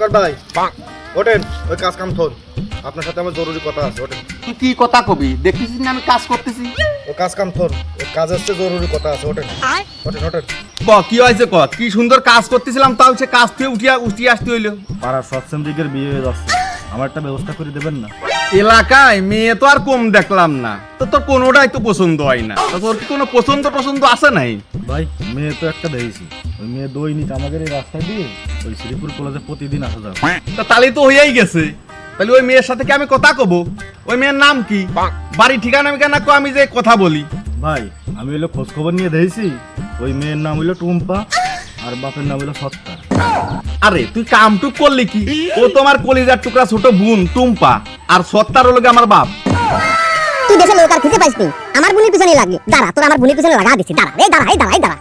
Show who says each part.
Speaker 1: শঙ্কর ভাই ওঠেন, ওই কাজ কাম থন, আপনার সাথে আমার জরুরি কথা আছে। ওঠেন।
Speaker 2: তুই কি কথা কবি? দেখতেছিস না আমি কাজ করতেছি।
Speaker 1: ও কাজ কাম থন, ওই কাজ আসছে, জরুরি কথা আছে। ওঠেন ওঠেন ওঠেন।
Speaker 2: কি হয়েছে ক? কি সুন্দর কাজ করতেছিলাম, তাও সে কাজ থেকে উঠিয়ে আসতে হইলো।
Speaker 3: পাড়ার সৎসেন্দ্রিকের বিয়ে হয়ে যাচ্ছে, আমার একটা ব্যবস্থা করে দেবেন না?
Speaker 2: এলাকায় মেয়ে তো আর কম দেখলাম না, তো তোর কোনোটাই তো পছন্দ হয় না। তো তোর কি কোনো পছন্দ আছে নাই?
Speaker 3: ভাই মেয়ে তো একটা দেখেছি, ওই মেয়ে দৈনিক আমাদের এই রাস্তায় দিয়ে ওই শ্রীপুর কলেজে প্রতিদিন আসা যাবে।
Speaker 2: তা তাহলে তো হইয়াই গেছে। তাহলে ওই মেয়ের সাথে কি আমি কথা কব? ওই মেয়ের নাম কি, বাড়ি ঠিকানা কেন আমি যে কথা বলি?
Speaker 3: ভাই আমি হইলো খোঁজ খবর নিয়ে দেখেছি, ওই মেয়ের নাম হইলো টুম্পা আর বাপের নাম হইলো সত্তা।
Speaker 2: আরে তুই কামটুক করলি কি? ও তোমার কলিজার টুকরা ছোট বোন টুম্পা, আর সত্তার হলো আমার বাপ।
Speaker 4: তুই দেশে লোক আর খুঁজে পাইস নি, আমার বোনের পিছনে লাগি। দাঁড়া, তোর আমার বোনের পিছনে লাগা দিচ্ছি। দাঁড়া, এই দাঁড়া।